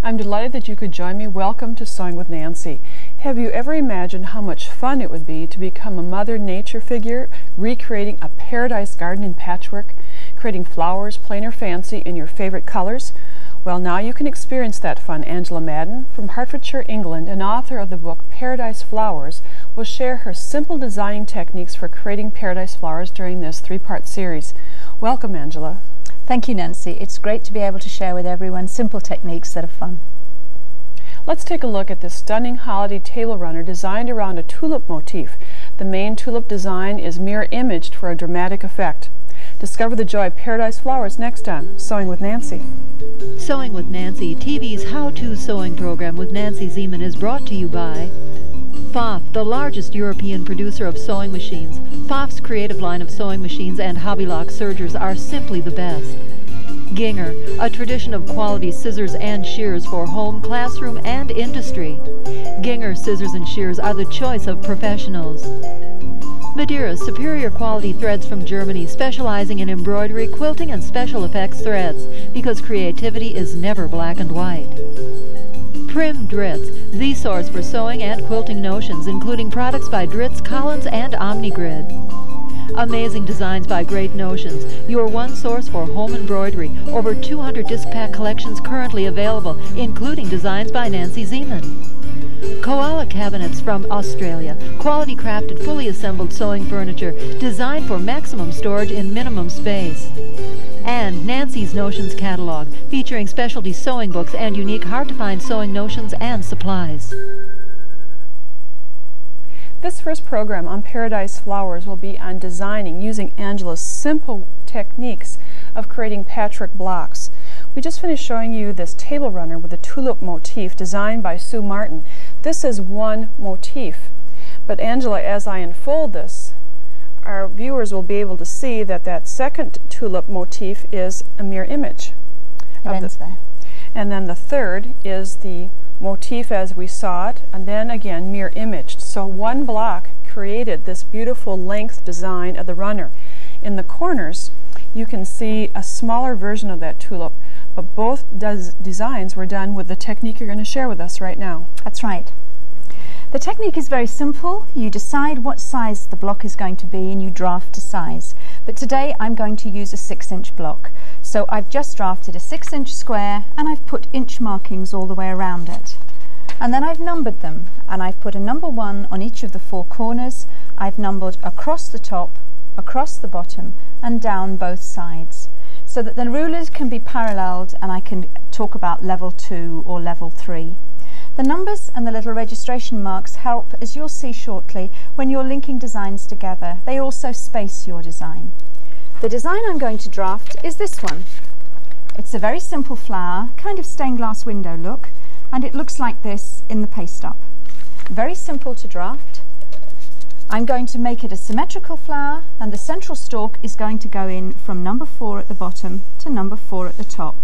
I'm delighted that you could join me. Welcome to Sewing with Nancy. Have you ever imagined how much fun it would be to become a Mother Nature figure, recreating a paradise garden in patchwork, creating flowers, plain or fancy, in your favorite colors? Well, now you can experience that fun. Angela Madden from Hertfordshire, England, and author of the book Paradise Flowers, will share her simple designing techniques for creating paradise flowers during this three-part series. Welcome, Angela. Thank you, Nancy. It's great to be able to share with everyone simple techniques that are fun. Let's take a look at this stunning holiday table runner designed around a tulip motif. The main tulip design is mirror imaged for a dramatic effect. Discover the joy of paradise flowers next on Sewing with Nancy. Sewing with Nancy, TV's how-to sewing program with Nancy Zieman, is brought to you by PFAFF, the largest European producer of sewing machines. PFAFF's creative line of sewing machines and hobby-lock sergers are simply the best. Ginger, a tradition of quality scissors and shears for home, classroom, and industry. Ginger scissors and shears are the choice of professionals. Madeira, superior quality threads from Germany, specializing in embroidery, quilting, and special effects threads, because creativity is never black and white. Prim Dritz, the source for sewing and quilting notions, including products by Dritz, Collins, and Omnigrid. Amazing designs by Great Notions, your one source for home embroidery. Over 200 disc pack collections currently available, including designs by Nancy Zieman. Koala cabinets from Australia, quality crafted, fully assembled sewing furniture, designed for maximum storage in minimum space. And Nancy's Notions catalog, featuring specialty sewing books and unique hard-to-find sewing notions and supplies. This first program on paradise flowers will be on designing using Angela's simple techniques of creating patchwork blocks. We just finished showing you this table runner with a tulip motif designed by Sue Martin. This is one motif, but Angela, as I unfold this, our viewers will be able to see that that second tulip motif is a mirror image. It ends there. And then the third is the motif as we saw it, and then again mirror imaged. So one block created this beautiful length design of the runner. In the corners you can see a smaller version of that tulip, but both designs were done with the technique you're going to share with us right now. That's right. The technique is very simple. You decide what size the block is going to be and you draft a size. But today I'm going to use a 6-inch block. So I've just drafted a 6-inch square and I've put inch markings all the way around it. And then I've numbered them, and I've put a number 1 on each of the 4 corners. I've numbered across the top, across the bottom, and down both sides, so that the rulers can be paralleled and I can talk about level 2 or level 3. The numbers and the little registration marks help, as you'll see shortly, when you're linking designs together. They also space your design. The design I'm going to draft is this one. It's a very simple flower, kind of stained glass window look, and it looks like this in the paste up. Very simple to draft. I'm going to make it a symmetrical flower, and the central stalk is going to go in from number 4 at the bottom to number 4 at the top.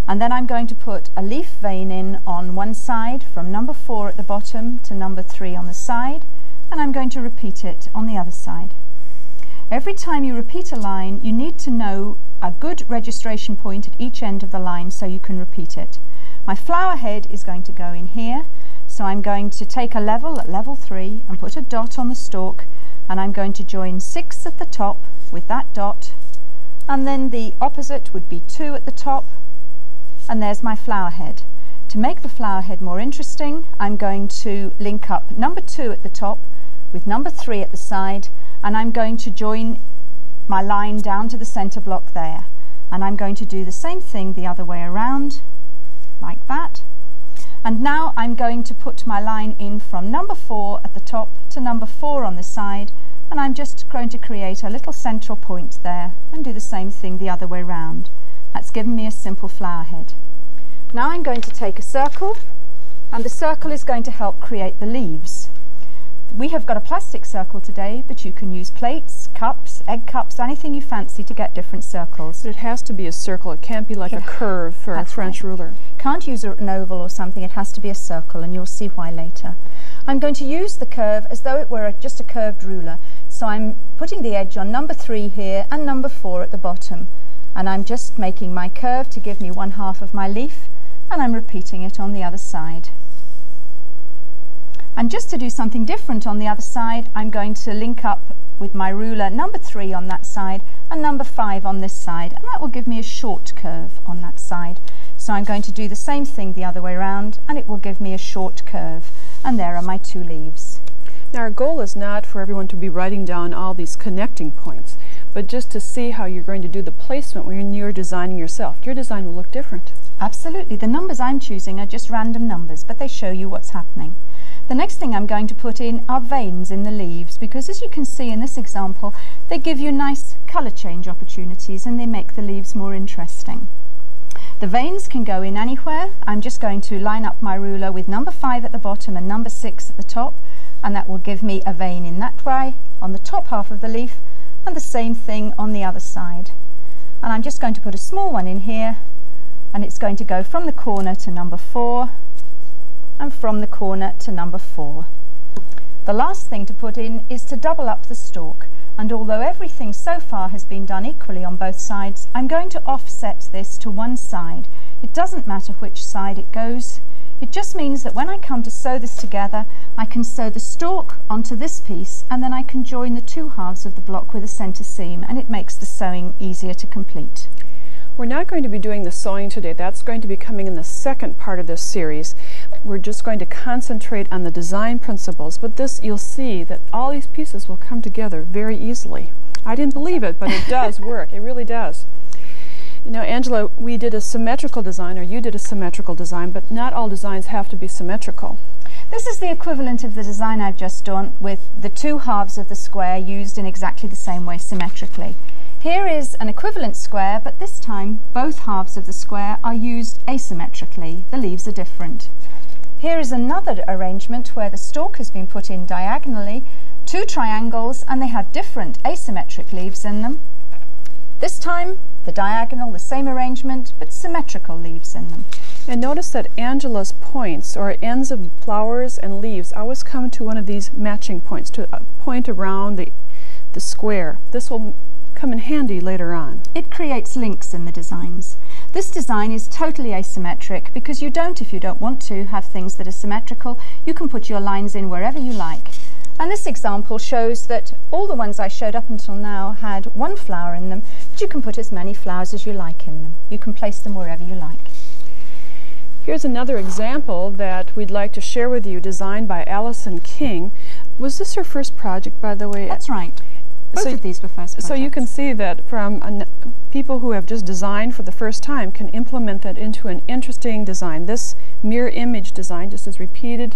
And then I'm going to put a leaf vein in on one side from number 4 at the bottom to number 3 on the side, and I'm going to repeat it on the other side. Every time you repeat a line, you need to know a good registration point at each end of the line so you can repeat it. My flower head is going to go in here, so I'm going to take a level at level 3 and put a dot on the stalk, and I'm going to join 6 at the top with that dot, and then the opposite would be 2 at the top, and there's my flower head. To make the flower head more interesting, I'm going to link up number 2 at the top with number 3 at the side, and I'm going to join my line down to the center block there. And I'm going to do the same thing the other way around, like that. And now I'm going to put my line in from number 4 at the top to number 4 on the side, and I'm just going to create a little central point there and do the same thing the other way around. That's given me a simple flower head. Now I'm going to take a circle, and the circle is going to help create the leaves. We have got a plastic circle today, but you can use plates, cups, egg cups, anything you fancy to get different circles. But it has to be a circle. It can't be like a curve for a French ruler. Can't use an oval or something. It has to be a circle, and you'll see why later. I'm going to use the curve as though it were just a curved ruler. So I'm putting the edge on number 3 here and number 4 at the bottom. And I'm just making my curve to give me 1/2 of my leaf. and I'm repeating it on the other side. And just to do something different on the other side, I'm going to link up with my ruler number 3 on that side and number 5 on this side, and that will give me a short curve on that side. So I'm going to do the same thing the other way around, and it will give me a short curve, and there are my 2 leaves. Now our goal is not for everyone to be writing down all these connecting points, but just to see how you're going to do the placement when you're designing yourself. Your design will look different. Absolutely. The numbers I'm choosing are just random numbers, but they show you what's happening. The next thing I'm going to put in are veins in the leaves, because as you can see in this example, they give you nice colour change opportunities and they make the leaves more interesting. The veins can go in anywhere. I'm just going to line up my ruler with number 5 at the bottom and number 6 at the top, and that will give me a vein in that way on the top half of the leaf, and the same thing on the other side. And I'm just going to put a small one in here, and it's going to go from the corner to number 4 and from the corner to number 4. The last thing to put in is to double up the stalk, and although everything so far has been done equally on both sides, I'm going to offset this to one side. It doesn't matter which side it goes. It just means that when I come to sew this together, I can sew the stalk onto this piece, and then I can join the 2 halves of the block with a centre seam, and it makes the sewing easier to complete. We're not going to be doing the sewing today. That's going to be coming in the second part of this series. We're just going to concentrate on the design principles, but this, you'll see that all these pieces will come together very easily. I didn't believe it, but it does work. It really does. You know, Angela, we did a symmetrical design, or you did a symmetrical design, but not all designs have to be symmetrical. This is the equivalent of the design I've just done, with the 2 halves of the square used in exactly the same way symmetrically. Here is an equivalent square, but this time both halves of the square are used asymmetrically. The leaves are different. Here is another arrangement where the stalk has been put in diagonally, 2 triangles, and they have different asymmetric leaves in them. This time the diagonal, the same arrangement, but symmetrical leaves in them. And notice that Angela's points, or ends of flowers and leaves, always come to one of these matching points, to a point around the square. This will come in handy later on. It creates links in the designs. This design is totally asymmetric because you don't, if you don't want to, have things that are symmetrical. You can put your lines in wherever you like. And this example shows that all the ones I showed up until now had 1 flower in them, but you can put as many flowers as you like in them. You can place them wherever you like. Here's another example that we'd like to share with you, designed by Allison King. Was this her first project, by the way? That's right. Both of these were first projects. So you can see that from people who have just designed for the first time can implement that into an interesting design. This mirror image design just is repeated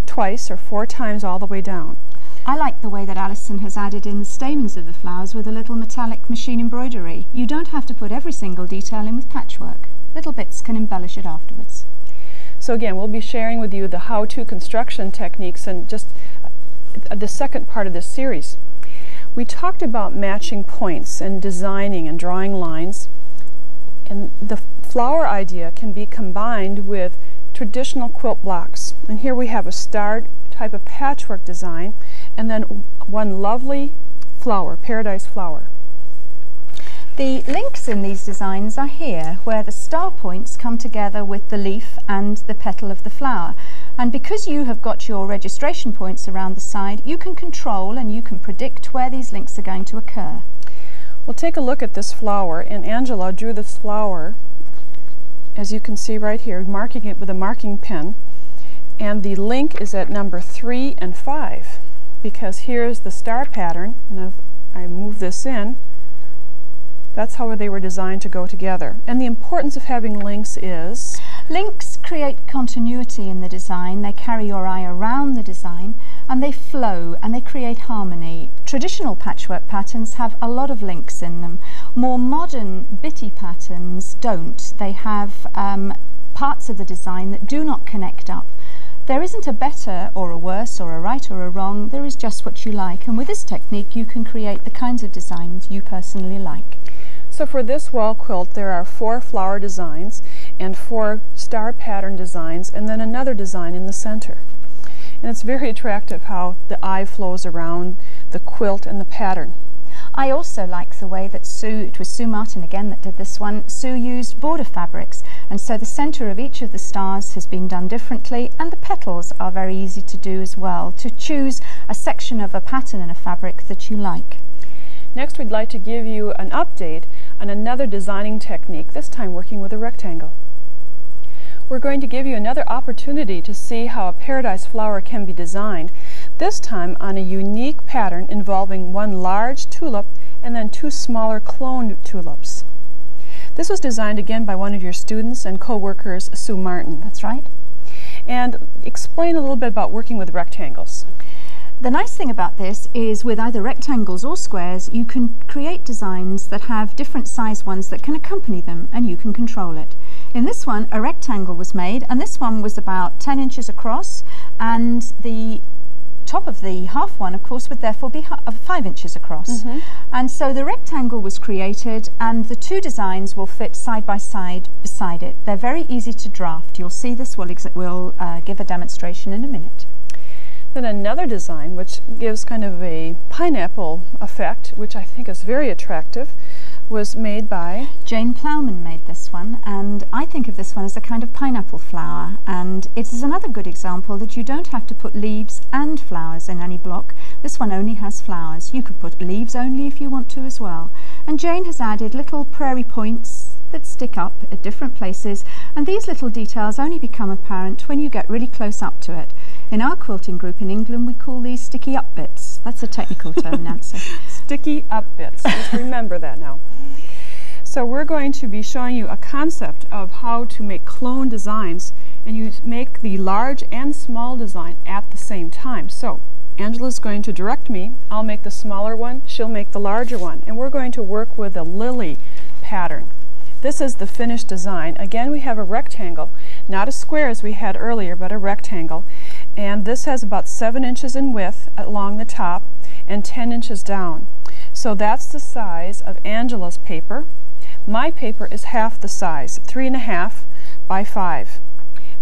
twice or 4 times all the way down. I like the way that Alison has added in the stamens of the flowers with a little metallic machine embroidery. You don't have to put every single detail in with patchwork. Little bits can embellish it afterwards. So again, we'll be sharing with you the how-to construction techniques and just the second part of this series. We talked about matching points and designing and drawing lines, and the flower idea can be combined with traditional quilt blocks. And here we have a star type of patchwork design, and then one lovely flower, paradise flower. The links in these designs are here, where the star points come together with the leaf and the petal of the flower. And because you have got your registration points around the side, you can control and you can predict where these links are going to occur. We'll take a look at this flower, and Angela drew this flower, as you can see right here, marking it with a marking pen. And the link is at number 3 and 5, because here's the star pattern, and if I move this in, that's how they were designed to go together. And the importance of having links is? Links create continuity in the design. They carry your eye around the design, and they flow and they create harmony. Traditional patchwork patterns have a lot of links in them. More modern bitty patterns don't. They have parts of the design that do not connect up. There isn't a better or a worse or a right or a wrong. There is just what you like, and with this technique you can create the kinds of designs you personally like. So for this wall quilt, there are 4 flower designs and 4 star pattern designs, and then another design in the center. And it's very attractive how the eye flows around the quilt and the pattern. I also like the way that it was Sue Martin again that did this one. Sue used border fabrics, and so the center of each of the stars has been done differently, and the petals are very easy to do as well, to choose a section of a pattern in a fabric that you like. Next, we'd like to give you an update on another designing technique, this time working with a rectangle. We're going to give you another opportunity to see how a paradise flower can be designed, this time on a unique pattern involving one large tulip and then two smaller cloned tulips. This was designed again by one of your students and co-workers, Sue Martin. That's right. And explain a little bit about working with rectangles. The nice thing about this is with either rectangles or squares, you can create designs that have different size ones that can accompany them, and you can control it. In this one, a rectangle was made, and this one was about 10 inches across, and the top of the half one, of course, would therefore be 5 inches across. And so the rectangle was created, and the two designs will fit side by side beside it. They're very easy to draft. You'll see this. We'll give a demonstration in a minute. Then another design which gives kind of a pineapple effect, which I think is very attractive, was made by Jane Plowman made this one, and I think of this one as a kind of pineapple flower, and it is another good example that you don't have to put leaves and flowers in any block. This one only has flowers. You could put leaves only if you want to as well. And Jane has added little prairie points that stick up at different places, and these little details only become apparent when you get really close up to it. In our quilting group in England, we call these sticky up bits. That's a technical term, Nancy. Sticky up bits. Just remember that now. So we're going to be showing you a concept of how to make clone designs, and you make the large and small design at the same time. So Angela's going to direct me. I'll make the smaller one, she'll make the larger one, and we're going to work with a lily pattern. This is the finished design. Again, we have a rectangle, not a square as we had earlier, but a rectangle. And this has about 7 inches in width along the top and 10 inches down. So that's the size of Angela's paper. My paper is half the size, 3.5 by 5.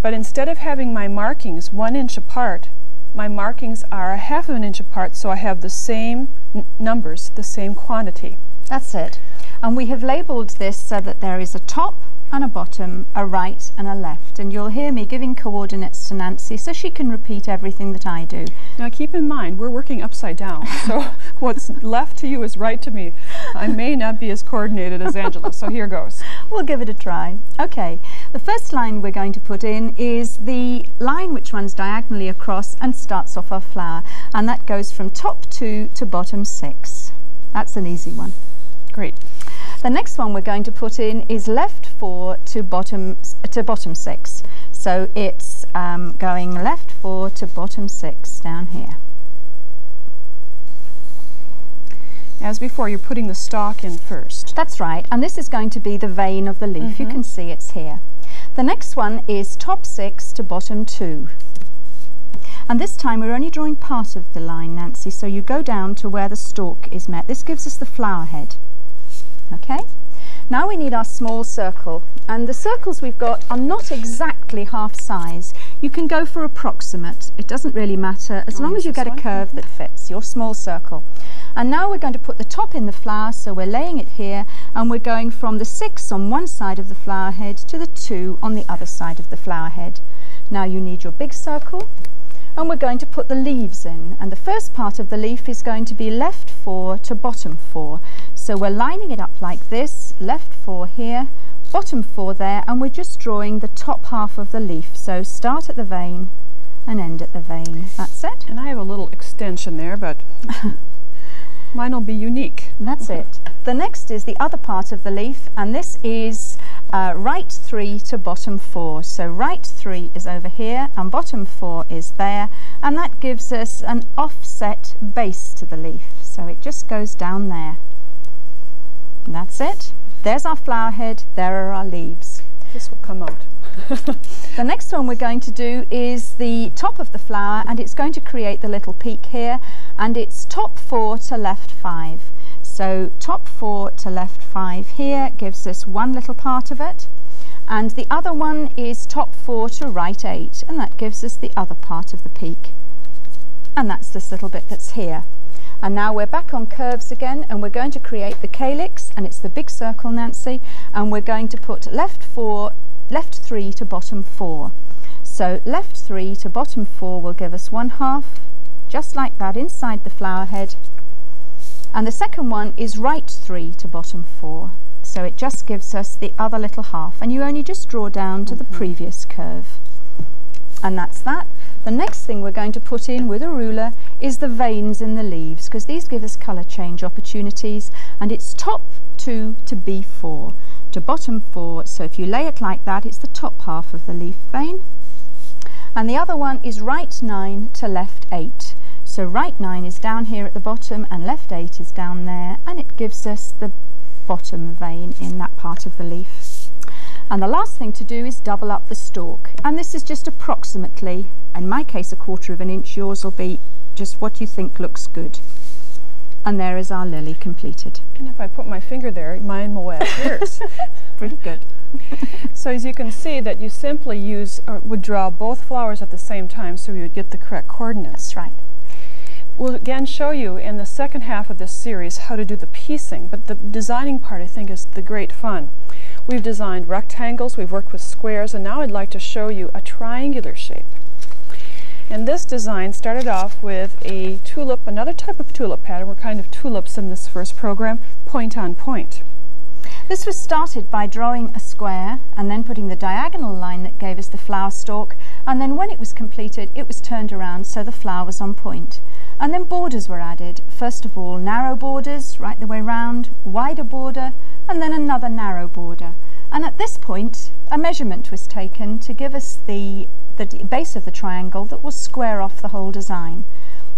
But instead of having my markings 1 inch apart, my markings are 1/2 inch apart, so I have the same numbers, the same quantity. That's it. And we have labeled this so that there is a top and a bottom, a right and a left, and you'll hear me giving coordinates to Nancy so she can repeat everything that I do. Now keep in mind, we're working upside down, so what's left to you is right to me. I may not be as coordinated as Angela, so here goes. We'll give it a try. Okay, the first line we're going to put in is the line which runs diagonally across and starts off our flower, and that goes from top 2 to bottom 6. That's an easy one. Great. The next one we're going to put in is left 4 to bottom 6. So it's going left 4 to bottom 6 down here. As before, you're putting the stalk in first. That's right, and this is going to be the vein of the leaf. You can see it's here. The next one is top 6 to bottom 2. And this time we're only drawing part of the line, Nancy, so you go down to where the stalk is met. This gives us the flower head. Okay, now we need our small circle, and the circles we've got are not exactly half size. You can go for approximate. It doesn't really matter as long as you get a curve that fits your small circle. And now we're going to put the top in the flower, so we're laying it here, and we're going from the 6 on one side of the flower head to the 2 on the other side of the flower head. Now you need your big circle, and we're going to put the leaves in, and the first part of the leaf is going to be left 4 to bottom 4. So we're lining it up like this, left 4 here, bottom 4 there, and we're just drawing the top half of the leaf. So start at the vein and end at the vein. That's it. And I have a little extension there, but mine will be unique. That's it. The next is the other part of the leaf, and this is right 3 to bottom 4. So right 3 is over here and bottom 4 is there, and that gives us an offset base to the leaf. So it just goes down there. And that's it. There's our flower head, there are our leaves. This will come out. The next one we're going to do is the top of the flower, and it's going to create the little peak here, and it's top 4 to left 5. So top 4 to left 5 here gives us one little part of it, and the other one is top 4 to right 8, and that gives us the other part of the peak. And that's this little bit that's here. And now we're back on curves again, and we're going to create the calyx, and it's the big circle, Nancy, and we're going to put left 3 to bottom 4. So left 3 to bottom 4 will give us 1/2, just like that, inside the flower head. And the second one is right 3 to bottom 4. So it just gives us the other little half, and you only just draw down to the previous curve. And that's that. The next thing we're going to put in with a ruler is the veins in the leaves, because these give us colour change opportunities, and it's top 2 to B4 to bottom 4. So if you lay it like that, it's the top half of the leaf vein. And the other one is right 9 to left 8. So right 9 is down here at the bottom and left 8 is down there, and it gives us the bottom vein in that part of the leaf. And the last thing to do is double up the stalk, and this is just approximately, in my case, 1/4 of an inch. Yours will be just what you think looks good. And there is our lily completed. And if I put my finger there, mine will match yours. Pretty good. So as you can see that you simply would draw both flowers at the same time, so you would get the correct coordinates. That's right. We'll again show you in the second half of this series how to do the piecing, but the designing part I think is the great fun. We've designed rectangles, we've worked with squares, and now I'd like to show you a triangular shape. And this design started off with a tulip, another type of tulip pattern. We're kind of tulips in this first program, point on point. This was started by drawing a square and then putting the diagonal line that gave us the flower stalk, and then when it was completed it was turned around so the flower was on point. And then borders were added. First of all, narrow borders right the way round, wider border, and then another narrow border. And at this point a measurement was taken to give us the base of the triangle that will square off the whole design.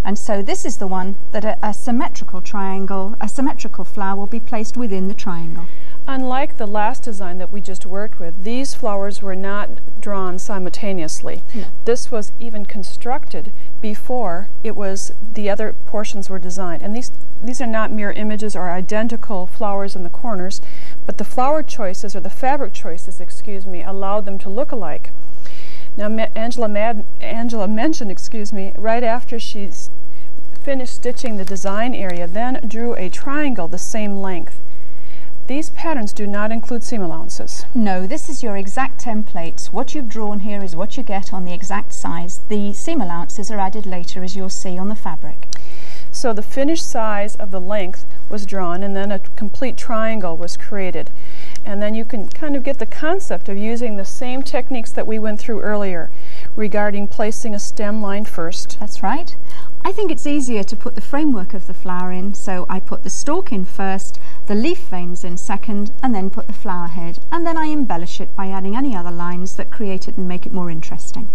And so this is the one that a symmetrical triangle, a symmetrical flower will be placed within the triangle. Unlike the last design that we just worked with, these flowers were not drawn simultaneously. No. This was even constructed before the other portions were designed. And these are not mirror images or identical flowers in the corners, but the flower choices, or the fabric choices, excuse me, allowed them to look alike. Now Angela mentioned, right after she's finished stitching the design area, then drew a triangle the same length. These patterns do not include seam allowances. No, this is your exact template. What you've drawn here is what you get on the exact size. The seam allowances are added later, as you'll see on the fabric. So the finished size of the length was drawn, and then a complete triangle was created. And then you can kind of get the concept of using the same techniques that we went through earlier regarding placing a stem line first. That's right. I think it's easier to put the framework of the flower in, so I put the stalk in first, the leaf veins in second, and then put the flower head, and then I embellish it by adding any other lines that create it and make it more interesting.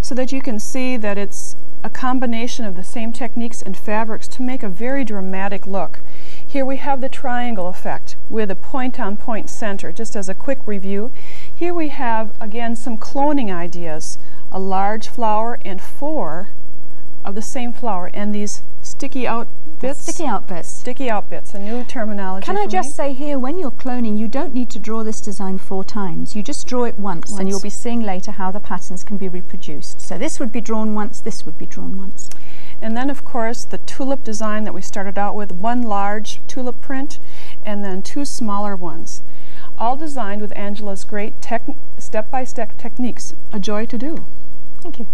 So that you can see that it's a combination of the same techniques and fabrics to make a very dramatic look. Here we have the triangle effect with a point-on-point center, just as a quick review. Here we have, again, some cloning ideas, a large flower and 4 of the same flower, and these sticky out bits. Sticky out bits. Sticky out bits, a new terminology. Can I just say here, when you're cloning, you don't need to draw this design 4 times. You just draw it once, and you'll be seeing later how the patterns can be reproduced. So this would be drawn once, this would be drawn once. And then, of course, the tulip design that we started out with, 1 large tulip print, and then 2 smaller ones. All designed with Angela's great step-by-step techniques. A joy to do. Thank you.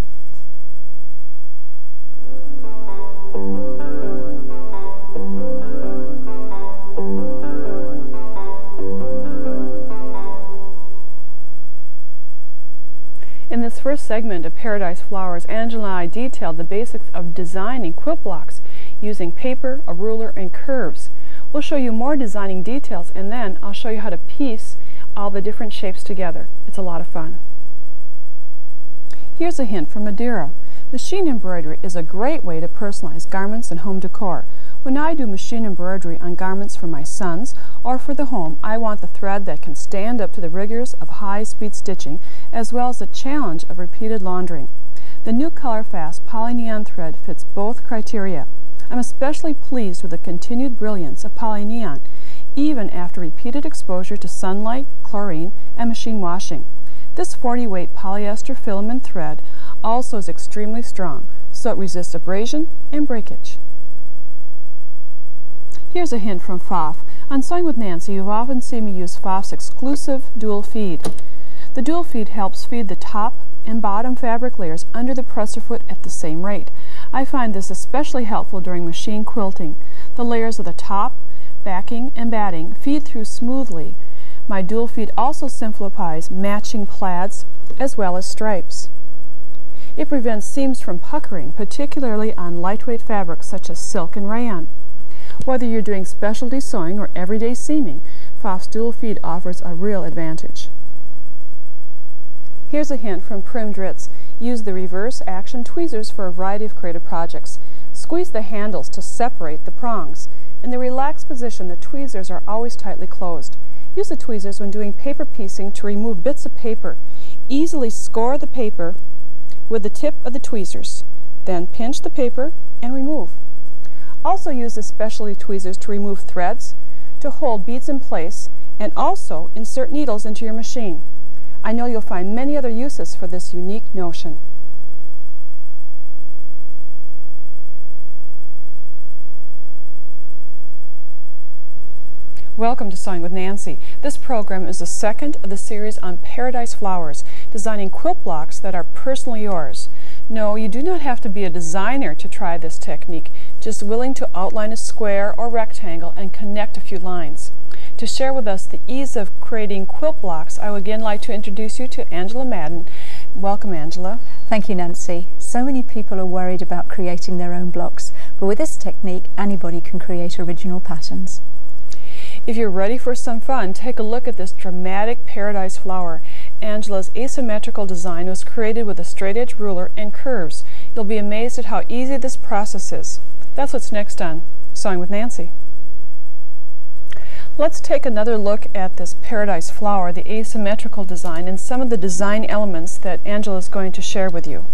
In this first segment of Paradise Flowers, Angela and I detailed the basics of designing quilt blocks using paper, a ruler, and curves. We'll show you more designing details, and then I'll show you how to piece all the different shapes together. It's a lot of fun. Here's a hint from Madeira. Machine embroidery is a great way to personalize garments and home decor. When I do machine embroidery on garments for my sons or for the home, I want the thread that can stand up to the rigors of high-speed stitching, as well as the challenge of repeated laundering. The new ColorFast polyneon thread fits both criteria. I'm especially pleased with the continued brilliance of polyneon, even after repeated exposure to sunlight, chlorine, and machine washing. This 40-weight polyester filament thread also is extremely strong, so it resists abrasion and breakage. Here's a hint from PFAFF. On Sewing with Nancy, you've often seen me use PFAFF's exclusive dual feed. The dual feed helps feed the top and bottom fabric layers under the presser foot at the same rate. I find this especially helpful during machine quilting. The layers of the top, backing, and batting feed through smoothly. My dual feed also simplifies matching plaids as well as stripes. It prevents seams from puckering, particularly on lightweight fabrics such as silk and rayon. Whether you're doing specialty sewing or everyday seaming, PFAFF's dual feed offers a real advantage. Here's a hint from Prim Dritz. Use the reverse action tweezers for a variety of creative projects. Squeeze the handles to separate the prongs. In the relaxed position, the tweezers are always tightly closed. Use the tweezers when doing paper piecing to remove bits of paper. Easily score the paper with the tip of the tweezers. Then pinch the paper and remove. Also use the specialty tweezers to remove threads, to hold beads in place, and also insert needles into your machine. I know you'll find many other uses for this unique notion. Welcome to Sewing with Nancy. This program is the second of the series on Paradise Flowers, designing quilt blocks that are personally yours. No, you do not have to be a designer to try this technique, just willing to outline a square or rectangle and connect a few lines. To share with us the ease of creating quilt blocks, I would again like to introduce you to Angela Madden. Welcome, Angela. Thank you, Nancy. So many people are worried about creating their own blocks, but with this technique, anybody can create original patterns. If you're ready for some fun, take a look at this dramatic paradise flower. Angela's asymmetrical design was created with a straight edge ruler and curves. You'll be amazed at how easy this process is. That's what's next on Sewing with Nancy. Let's take another look at this paradise flower, the asymmetrical design, and some of the design elements that Angela is going to share with you.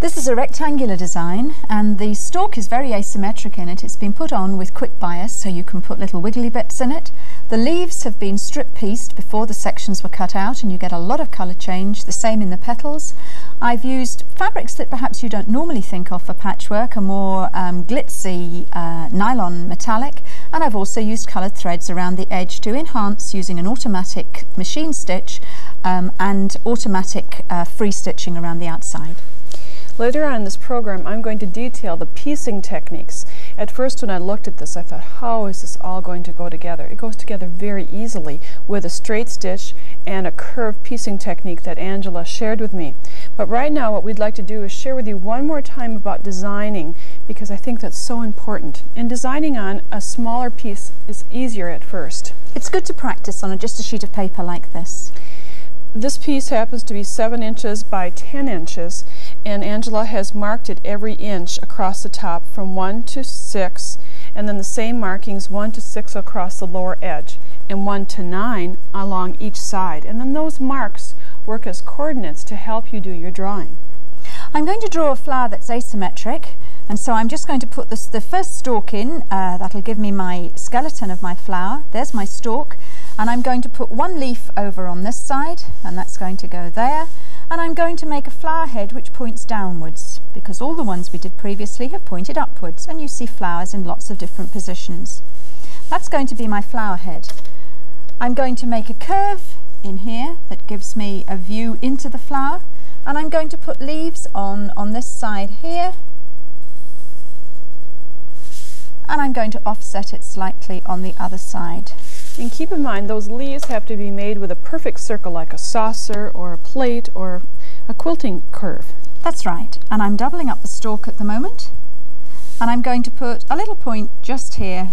This is a rectangular design, and the stalk is very asymmetric in it. It's been put on with quick bias, so you can put little wiggly bits in it. The leaves have been strip pieced before the sections were cut out, and you get a lot of colour change, the same in the petals. I've used fabrics that perhaps you don't normally think of for patchwork, a more glitzy nylon metallic, and I've also used coloured threads around the edge to enhance using an automatic machine stitch and automatic free stitching around the outside. Later on in this program, I'm going to detail the piecing techniques. At first, when I looked at this, I thought, how is this all going to go together? It goes together very easily with a straight stitch and a curved piecing technique that Angela shared with me. But right now, what we'd like to do is share with you one more time about designing, because I think that's so important. And designing on a smaller piece is easier at first. It's good to practice on just a sheet of paper like this. This piece happens to be 7 inches by 10 inches, and Angela has marked it every inch across the top from 1 to 6, and then the same markings 1 to 6 across the lower edge, and 1 to 9 along each side. And then those marks work as coordinates to help you do your drawing. I'm going to draw a flower that's asymmetric, and so I'm just going to put the first stalk in. That'll give me my skeleton of my flower. There's my stalk. And I'm going to put one leaf over on this side, and that's going to go there. And I'm going to make a flower head which points downwards, because all the ones we did previously have pointed upwards, and you see flowers in lots of different positions. That's going to be my flower head. I'm going to make a curve in here that gives me a view into the flower, and I'm going to put leaves on this side here, and I'm going to offset it slightly on the other side. And keep in mind, those leaves have to be made with a perfect circle, like a saucer or a plate or a quilting curve. That's right. And I'm doubling up the stalk at the moment. And I'm going to put a little point just here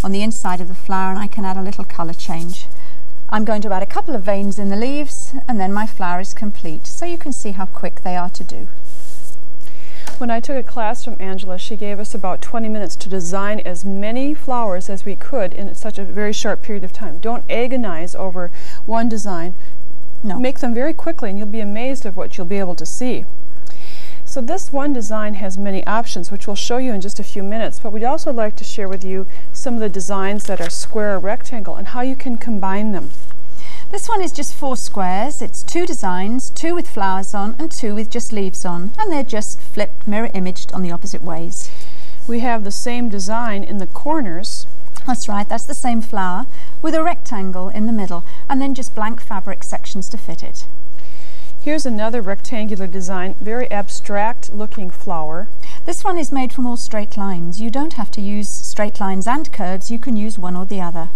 on the inside of the flower, and I can add a little colour change. I'm going to add a couple of veins in the leaves, and then my flower is complete. So you can see how quick they are to do. When I took a class from Angela, she gave us about 20 minutes to design as many flowers as we could in such a very short period of time. Don't agonize over one design. No. Make them very quickly, and you'll be amazed at what you'll be able to see. So this one design has many options, which we'll show you in just a few minutes, but we'd also like to share with you some of the designs that are square or rectangle and how you can combine them. This one is just 4 squares. It's 2 designs, 2 with flowers on and 2 with just leaves on, and they're just flipped, mirror imaged on the opposite ways. We have the same design in the corners. That's right, that's the same flower with a rectangle in the middle and then just blank fabric sections to fit it. Here's another rectangular design, very abstract looking flower. This one is made from all straight lines. You don't have to use straight lines and curves, you can use one or the other.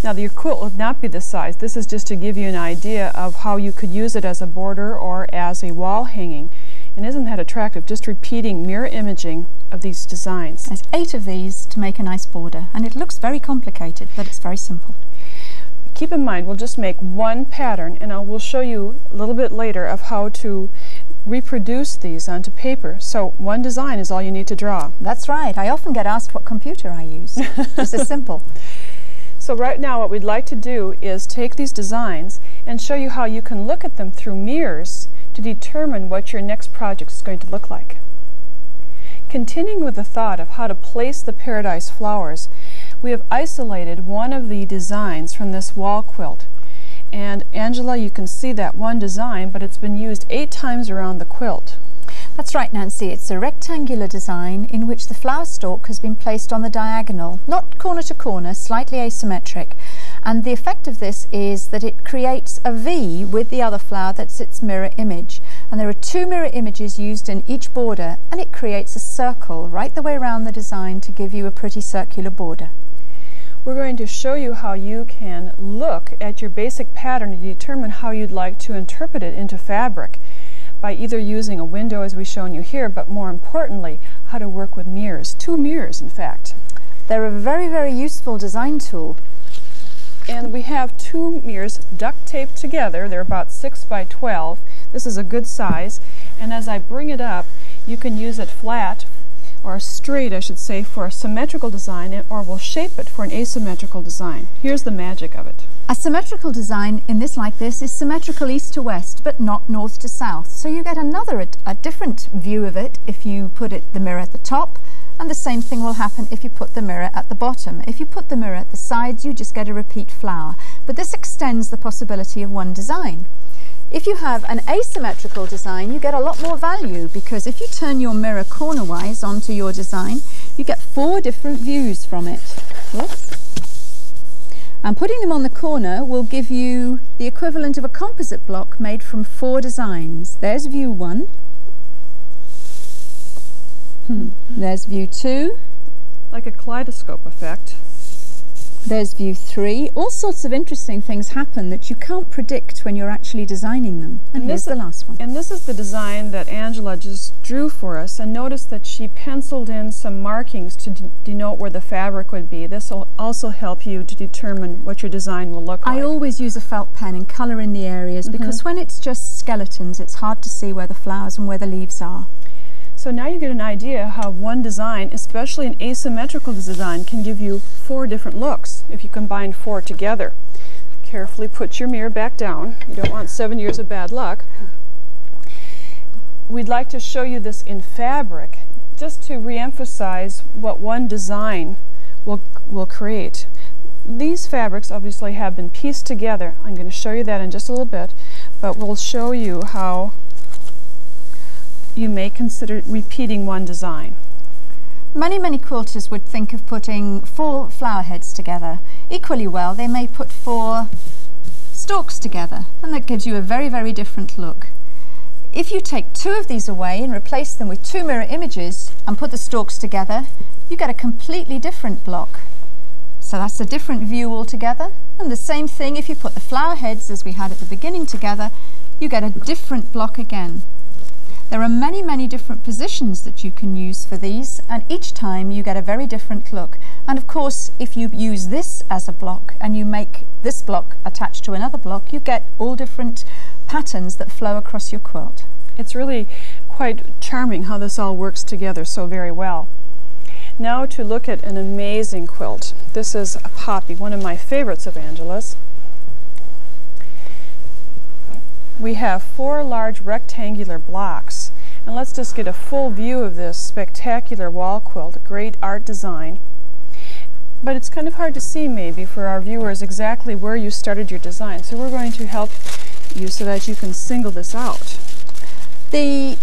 Now your quilt would not be this size. This is just to give you an idea of how you could use it as a border or as a wall hanging. And isn't that attractive? Just repeating mirror imaging of these designs. There's 8 of these to make a nice border, and it looks very complicated, but it's very simple. Keep in mind, we'll just make one pattern, and I will show you a little bit later of how to reproduce these onto paper. So one design is all you need to draw. That's right. I often get asked what computer I use. This is simple. So right now what we'd like to do is take these designs and show you how you can look at them through mirrors to determine what your next project is going to look like. Continuing with the thought of how to place the paradise flowers, we have isolated one of the designs from this wall quilt. And Angela, you can see that one design, but it's been used 8 times around the quilt. That's right, Nancy. It's a rectangular design in which the flower stalk has been placed on the diagonal, not corner to corner, slightly asymmetric. And the effect of this is that it creates a V with the other flower that's its mirror image. And there are 2 mirror images used in each border, and it creates a circle right the way around the design to give you a pretty circular border. We're going to show you how you can look at your basic pattern to determine how you'd like to interpret it into fabric by either using a window as we've shown you here, but more importantly, how to work with mirrors. 2 mirrors, in fact. They're a very, very useful design tool. And we have 2 mirrors duct taped together. They're about 6 by 12. This is a good size. And as I bring it up, you can use it flat, or straight, I should say, for a symmetrical design, or we'll shape it for an asymmetrical design. Here's the magic of it. A symmetrical design in this like this is symmetrical east to west, but not north to south. So you get a different view of it if you put the mirror at the top, and the same thing will happen if you put the mirror at the bottom. If you put the mirror at the sides, you just get a repeat flower. But this extends the possibility of one design. If you have an asymmetrical design, you get a lot more value, because if you turn your mirror cornerwise onto your design, you get 4 different views from it. Whoops. And putting them on the corner will give you the equivalent of a composite block made from 4 designs. There's view 1. There's view 2. Like a kaleidoscope effect. There's view 3. All sorts of interesting things happen that you can't predict when you're actually designing them. And here's the last one. And this is the design that Angela just drew for us. And notice that she penciled in some markings to denote where the fabric would be. This will also help you to determine what your design will look like. I always use a felt pen and colour in the areas, because when it's just skeletons, it's hard to see where the flowers and where the leaves are. So now you get an idea how one design, especially an asymmetrical design, can give you 4 different looks if you combine 4 together. Carefully put your mirror back down. You don't want 7 years of bad luck. We'd like to show you this in fabric just to re-emphasize what one design will create. These fabrics obviously have been pieced together. I'm going to show you that in just a little bit, but we'll show you how you may consider repeating one design. Many quilters would think of putting 4 flower heads together. Equally well, they may put 4 stalks together, and that gives you a very, very different look. If you take 2 of these away and replace them with 2 mirror images and put the stalks together, you get a completely different block. So that's a different view altogether. And the same thing if you put the flower heads, as we had at the beginning, together, you get a different block again. There are many different positions that you can use for these, and each time you get a very different look. And of course, if you use this as a block and you make this block attached to another block, you get all different patterns that flow across your quilt. It's really quite charming how this all works together so very well. Now to look at an amazing quilt. This is a poppy, one of my favorites of Angela's. We have 4 large rectangular blocks, and let's just get a full view of this spectacular wall quilt. A great art design, but it's kind of hard to see maybe for our viewers exactly where you started your design, so we're going to help you so that you can single this out. The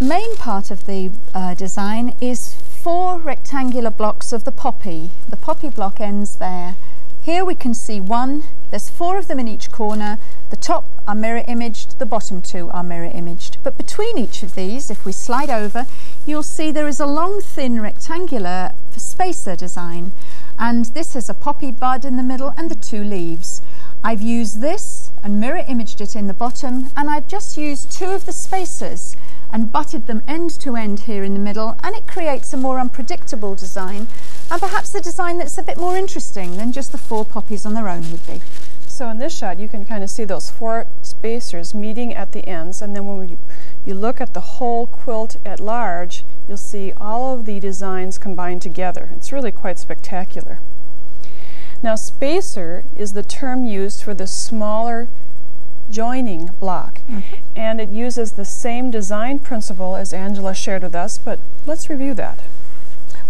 main part of the design is 4 rectangular blocks of the poppy. The poppy block ends there. Here we can see one. There's 4 of them in each corner. The top are mirror imaged, the bottom 2 are mirror imaged. But between each of these, if we slide over, you'll see there is a long, thin rectangular spacer design. And this has a poppy bud in the middle and the 2 leaves. I've used this and mirror imaged it in the bottom, and I've just used 2 of the spacers and butted them end to end here in the middle, and it creates a more unpredictable design, and perhaps the design that's a bit more interesting than just the 4 poppies on their own would be. So in this shot you can kind of see those 4 spacers meeting at the ends, and then when you look at the whole quilt at large, you'll see all of the designs combined together. It's really quite spectacular. Now, spacer is the term used for the smaller joining block, and it uses the same design principle as Angela shared with us, but let's review that.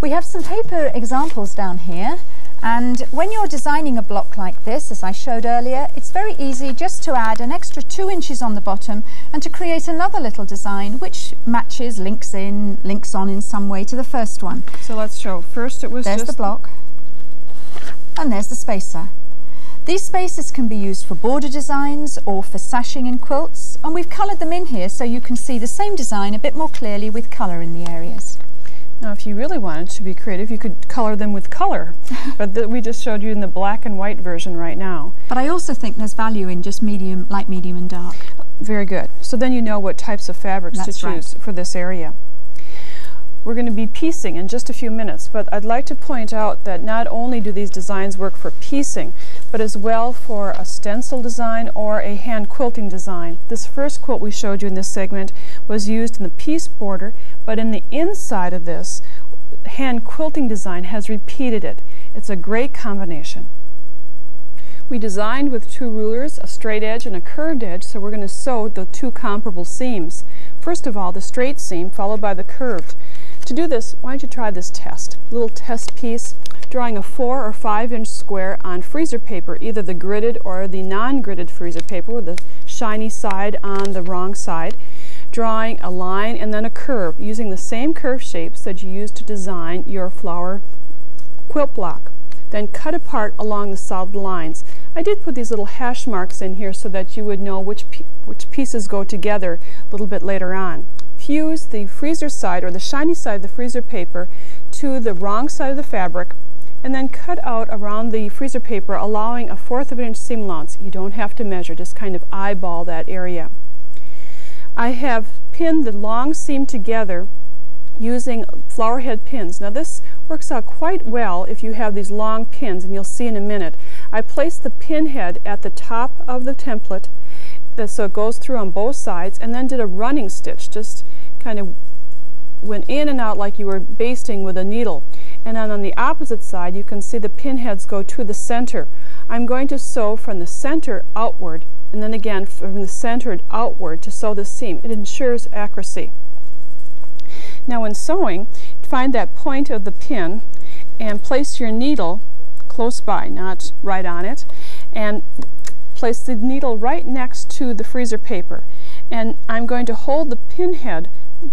We have some paper examples down here, and when you're designing a block like this, as I showed earlier, it's very easy just to add an extra 2 inches on the bottom and to create another little design which matches, links on in some way to the first one. So let's show. First it was There's the block, and there's the spacer. These spacers can be used for border designs or for sashing in quilts, and we've coloured them in here so you can see the same design a bit more clearly with colour in the areas. Now, if you really wanted to be creative, you could color them with color, but we just showed you in the black and white version right now. But I also think there's value in just medium, light, medium and dark. Very good. So then you know what types of fabrics to choose for this area. We're going to be piecing in just a few minutes, but I'd like to point out that not only do these designs work for piecing, but as well for a stencil design or a hand quilting design. This first quilt we showed you in this segment was used in the piece border, but in the inside of this, hand quilting design has repeated it. It's a great combination. We designed with 2 rulers, a straight edge and a curved edge, so we're going to sew the 2 comparable seams. First of all, the straight seam followed by the curved. To do this, why don't you try this test? A little test piece, drawing a 4 or 5 inch square on freezer paper, either the gridded or the non-gridded freezer paper with the shiny side on the wrong side, drawing a line and then a curve, using the same curve shapes that you used to design your flower quilt block. Then cut apart along the solid lines. I did put these little hash marks in here so that you would know which pieces go together a little bit later on. Fuse the freezer side or the shiny side of the freezer paper to the wrong side of the fabric, and then cut out around the freezer paper, allowing a 1/4 of an inch seam allowance. You don't have to measure, just kind of eyeball that area. I have pinned the long seam together using flower head pins. Now this works out quite well if you have these long pins, and you'll see in a minute. I placed the pin head at the top of the template so it goes through on both sides, and then did a running stitch, just kind of went in and out like you were basting with a needle. And then on the opposite side you can see the pin heads go to the center. I'm going to sew from the center outward, and then again from the center outward to sew the seam. It ensures accuracy. Now when sewing, find that point of the pin and place your needle close by, not right on it, and place the needle right next to the freezer paper. And I'm going to hold the pin head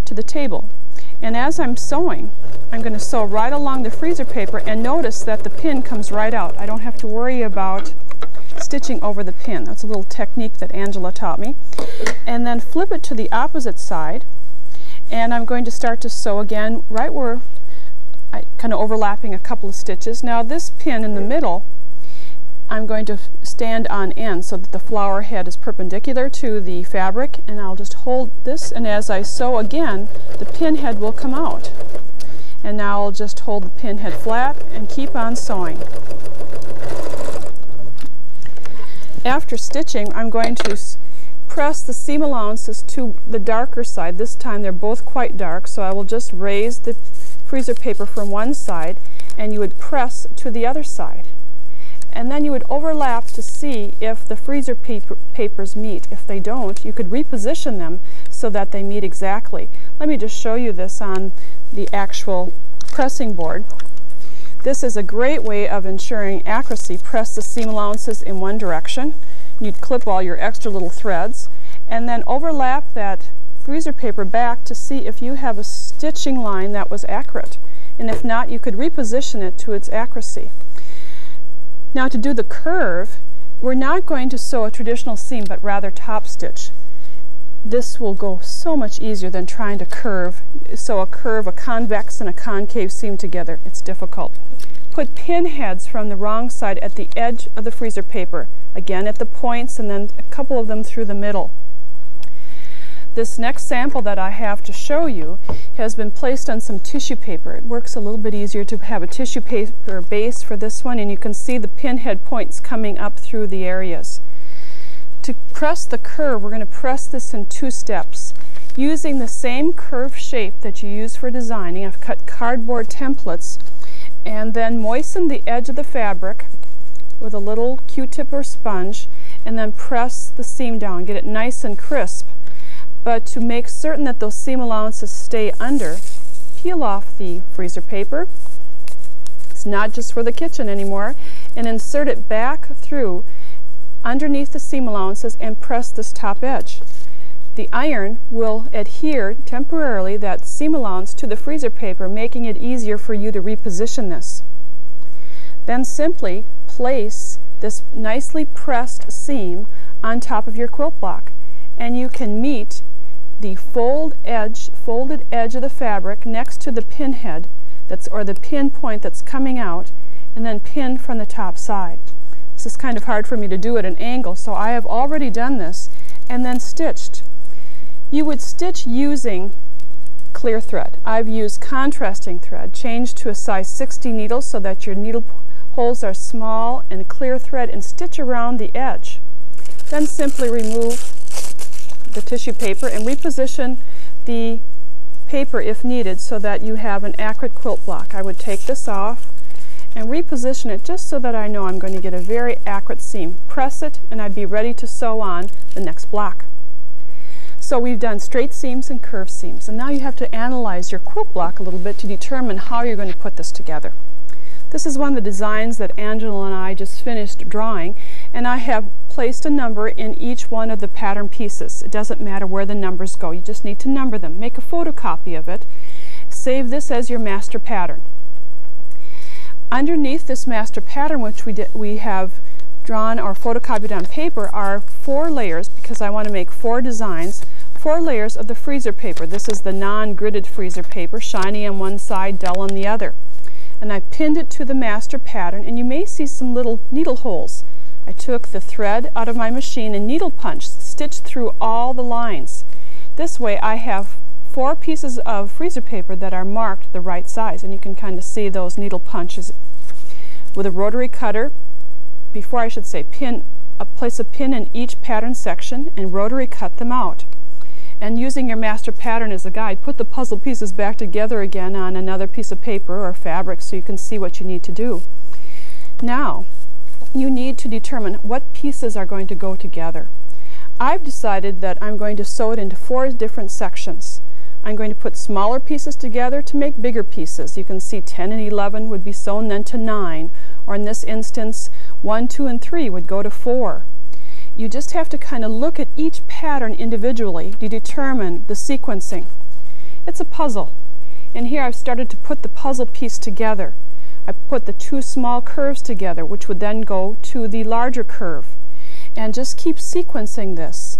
to the table. And as I'm sewing, I'm going to sew right along the freezer paper, and notice that the pin comes right out. I don't have to worry about stitching over the pin. That's a little technique that Angela taught me. And then flip it to the opposite side, and I'm going to start to sew again right where I kind of overlapping a couple of stitches. Now this pin in the middle, I'm going to stand on end so that the flower head is perpendicular to the fabric, and I'll just hold this, and as I sew again, the pin head will come out. And now I'll just hold the pin head flat and keep on sewing. After stitching, I'm going to press the seam allowances to the darker side. This time they're both quite dark, so I will just raise the freezer paper from one side, and you would press to the other side. And then you would overlap to see if the freezer papers meet. If they don't, you could reposition them so that they meet exactly. Let me just show you this on the actual pressing board. This is a great way of ensuring accuracy. Press the seam allowances in one direction. You'd clip all your extra little threads, and then overlap that freezer paper back to see if you have a stitching line that was accurate. and if not, you could reposition it to its accuracy. Now to do the curve, we're not going to sew a traditional seam, but rather top stitch. This will go so much easier than trying to sew a convex and a concave seam together. It's difficult. Put pin heads from the wrong side at the edge of the freezer paper, again at the points, and then a couple of them through the middle. This next sample that I have to show you has been placed on some tissue paper. It works a little bit easier to have a tissue paper base for this one, and you can see the pinhead points coming up through the areas. To press the curve, we're going to press this in 2 steps. Using the same curve shape that you use for designing, I've cut cardboard templates and then moisten the edge of the fabric with a little Q-tip or sponge, and then press the seam down, get it nice and crisp. But to make certain that those seam allowances stay under, peel off the freezer paper. It's not just for the kitchen anymore, and insert it back through underneath the seam allowances and press this top edge. The iron will adhere temporarily that seam allowance to the freezer paper, making it easier for you to reposition this. Then simply place this nicely pressed seam on top of your quilt block, and you can meet the folded edge of the fabric next to the pin head or the pin point that's coming out, and then pin from the top side. This is kind of hard for me to do at an angle, so I have already done this and then stitched. You would stitch using clear thread. I've used contrasting thread. Change to a size 60 needle so that your needle holes are small, and clear thread, and stitch around the edge. Then simply remove the tissue paper and reposition the paper if needed so that you have an accurate quilt block. I would take this off and reposition it just so that I know I'm going to get a very accurate seam. Press it, and I'd be ready to sew on the next block. So we've done straight seams and curved seams, and now you have to analyze your quilt block a little bit to determine how you're going to put this together. This is one of the designs that Angela and I just finished drawing, and I have placed a number in each one of the pattern pieces. It doesn't matter where the numbers go, you just need to number them. Make a photocopy of it. Save this as your master pattern. Underneath this master pattern, which we have drawn or photocopied on paper, are 4 layers, because I want to make 4 designs, 4 layers of the freezer paper. This is the non-gridded freezer paper, shiny on one side, dull on the other. And I pinned it to the master pattern, and you may see some little needle holes. I took the thread out of my machine and needle punched, stitched through all the lines. This way I have 4 pieces of freezer paper that are marked the right size, and you can kind of see those needle punches. With a rotary cutter, before I should say place a pin in each pattern section and rotary cut them out. And using your master pattern as a guide, put the puzzle pieces back together again on another piece of paper or fabric so you can see what you need to do. Now, you need to determine what pieces are going to go together. I've decided that I'm going to sew it into 4 different sections. I'm going to put smaller pieces together to make bigger pieces. You can see 10 and 11 would be sewn then to 9, or in this instance 1, 2, and 3 would go to 4. You just have to kind of look at each pattern individually to determine the sequencing. It's a puzzle, and here I've started to put the puzzle piece together. I put the 2 small curves together, which would then go to the larger curve, and just keep sequencing this.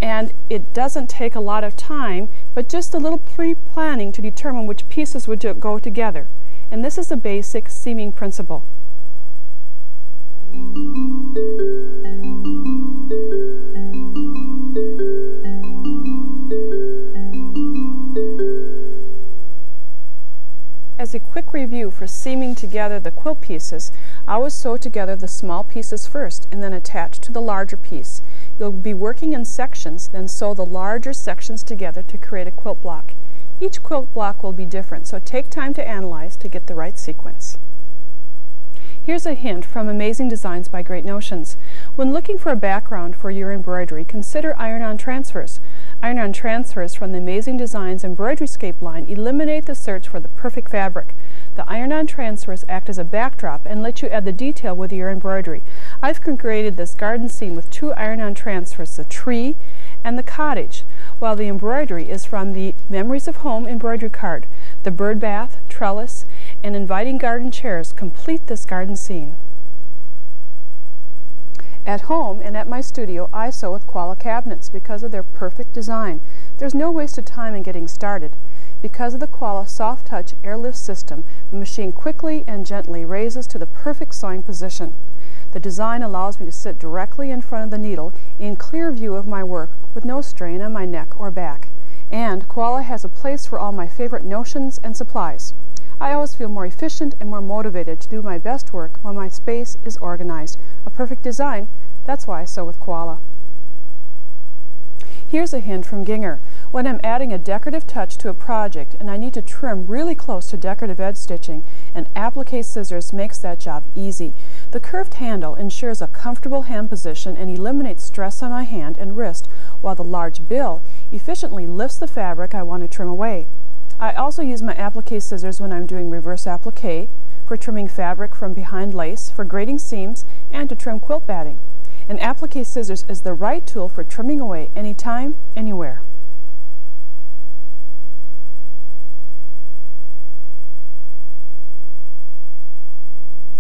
And it doesn't take a lot of time, but just a little pre-planning to determine which pieces would go together. And this is a basic seaming principle. As a quick review for seaming together the quilt pieces, I would sew together the small pieces first and then attach to the larger piece. You'll be working in sections, then sew the larger sections together to create a quilt block. Each quilt block will be different, so take time to analyze to get the right sequence. Here's a hint from Amazing Designs by Great Notions. When looking for a background for your embroidery, consider iron-on transfers. Iron-on transfers from the Amazing Designs Embroideryscape line eliminate the search for the perfect fabric. The iron-on transfers act as a backdrop and let you add the detail with your embroidery. I've created this garden scene with 2 iron-on transfers, the tree and the cottage, while the embroidery is from the Memories of Home embroidery card. The bird bath, trellis, and inviting garden chairs complete this garden scene. At home and at my studio, I sew with koala cabinets because of their perfect design. There's no waste of time in getting started. Because of the koala soft touch airlift system, the machine quickly and gently raises to the perfect sewing position. The design allows me to sit directly in front of the needle in clear view of my work with no strain on my neck or back. And koala has a place for all my favorite notions and supplies. I always feel more efficient and more motivated to do my best work when my space is organized. A perfect design, that's why I sew with koala. Here's a hint from Ginger. When I'm adding a decorative touch to a project and I need to trim really close to decorative edge stitching, an applique scissors makes that job easy. The curved handle ensures a comfortable hand position and eliminates stress on my hand and wrist, while the large bill efficiently lifts the fabric I want to trim away. I also use my applique scissors when I'm doing reverse applique, for trimming fabric from behind lace, for grading seams, and to trim quilt batting. An applique scissors is the right tool for trimming away anytime, anywhere.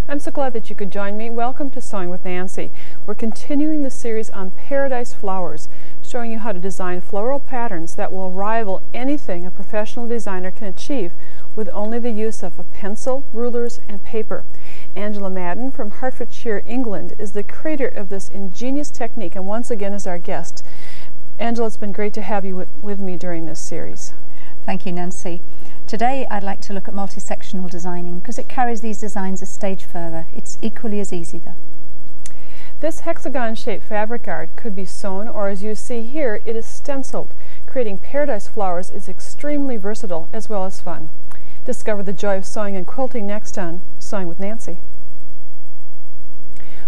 I'm so glad that you could join me. Welcome to Sewing with Nancy. We're continuing the series on paradise flowers, showing you how to design floral patterns that will rival anything a professional designer can achieve with only the use of a pencil, rulers, and paper. Angela Madden from Hertfordshire, England, is the creator of this ingenious technique and once again is our guest. Angela, it's been great to have you with me during this series. Thank you, Nancy. Today I'd like to look at multisectional designing because it carries these designs a stage further. It's equally as easy though. This hexagon-shaped fabric guard could be sewn, or as you see here, it is stenciled. Creating paradise flowers is extremely versatile as well as fun. Discover the joy of sewing and quilting next on Sewing with Nancy.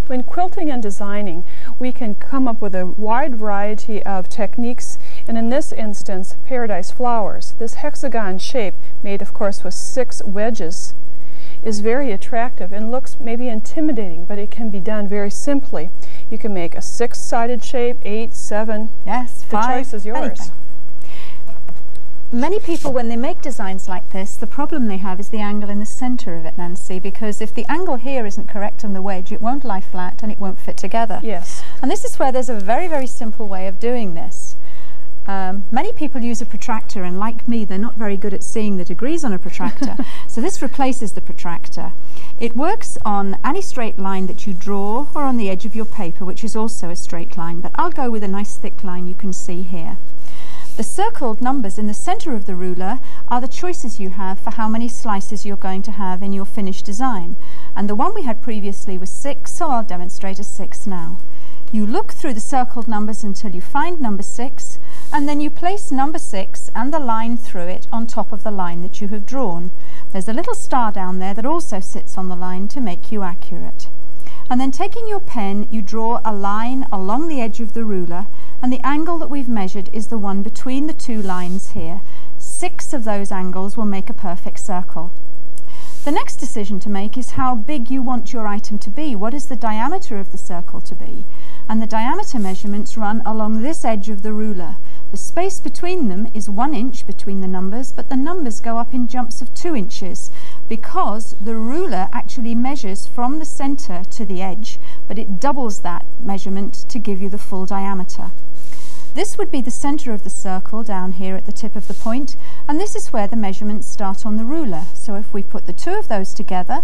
When quilting and designing, we can come up with a wide variety of techniques, and in this instance, paradise flowers. This hexagon shape, made of course with 6 wedges, is very attractive and looks maybe intimidating, but it can be done very simply. You can make a 6-sided shape, 8, 7. Yes, 5. The choice is yours. Anything. Many people, when they make designs like this, the problem they have is the angle in the center of it, Nancy, because if the angle here isn't correct on the wedge, it won't lie flat and it won't fit together. Yes. And this is where there's a very, very simple way of doing this. Many people use a protractor, and like me, they're not very good at seeing the degrees on a protractor. So this replaces the protractor. It works on any straight line that you draw or on the edge of your paper, which is also a straight line, but I'll go with a nice thick line you can see here. The circled numbers in the center of the ruler are the choices you have for how many slices you're going to have in your finished design. And the one we had previously was 6, so I'll demonstrate a 6 now. You look through the circled numbers until you find number 6, and then you place number 6 and the line through it on top of the line that you have drawn. There's a little star down there that also sits on the line to make you accurate. And then taking your pen, you draw a line along the edge of the ruler, and the angle that we've measured is the one between the 2 lines here. 6 of those angles will make a perfect circle. The next decision to make is how big you want your item to be. What is the diameter of the circle to be? And the diameter measurements run along this edge of the ruler. The space between them is 1 inch between the numbers, but the numbers go up in jumps of 2 inches because the ruler actually measures from the center to the edge, but it doubles that measurement to give you the full diameter. This would be the center of the circle down here at the tip of the point, and this is where the measurements start on the ruler. So if we put the 2 of those together,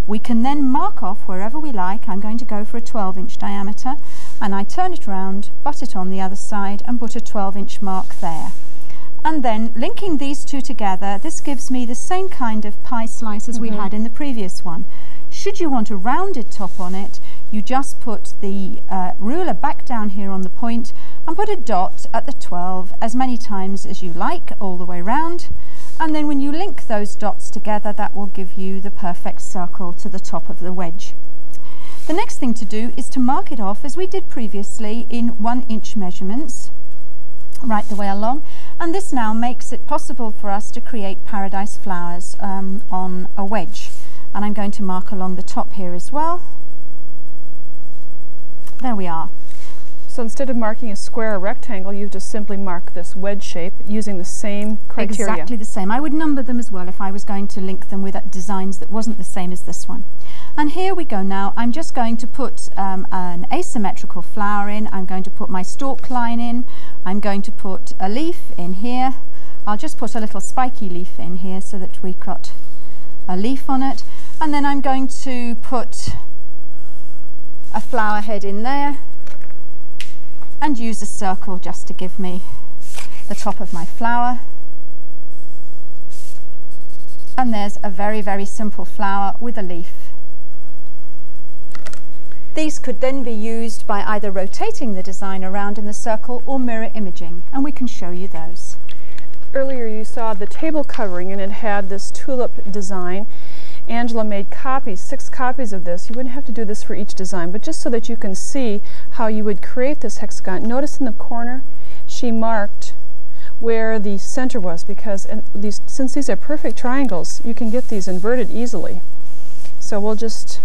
we can then mark off wherever we like. I'm going to go for a 12-inch diameter, and I turn it around, butt it on the other side, and put a 12-inch mark there. And then linking these 2 together, this gives me the same kind of pie slice as we had in the previous one. Should you want a rounded top on it, you just put the ruler back down here on the point and put a dot at the 12 as many times as you like all the way round, and then when you link those dots together, that will give you the perfect circle to the top of the wedge. The next thing to do is to mark it off as we did previously in 1-inch measurements right the way along, and this now makes it possible for us to create paradise flowers on a wedge. And I'm going to mark along the top here as well. There we are. So instead of marking a square or rectangle, you just simply mark this wedge shape using the same criteria. Exactly the same. I would number them as well if I was going to link them with designs that wasn't the same as this one. And here we go now. I'm just going to put an asymmetrical flower in. I'm going to put my stalk line in. I'm going to put a leaf in here. I'll just put a little spiky leaf in here so that we've got a leaf on it. And then I'm going to put a flower head in there and use a circle just to give me the top of my flower. And there's a very, very simple flower with a leaf. These could then be used by either rotating the design around in the circle or mirror imaging, and we can show you those. Earlier you saw the table covering and it had this tulip design. Angela made copies, 6 copies of this. You wouldn't have to do this for each design, but just so that you can see how you would create this hexagon. Notice in the corner she marked where the center was, because since these are perfect triangles, you can get these inverted easily. So we'll just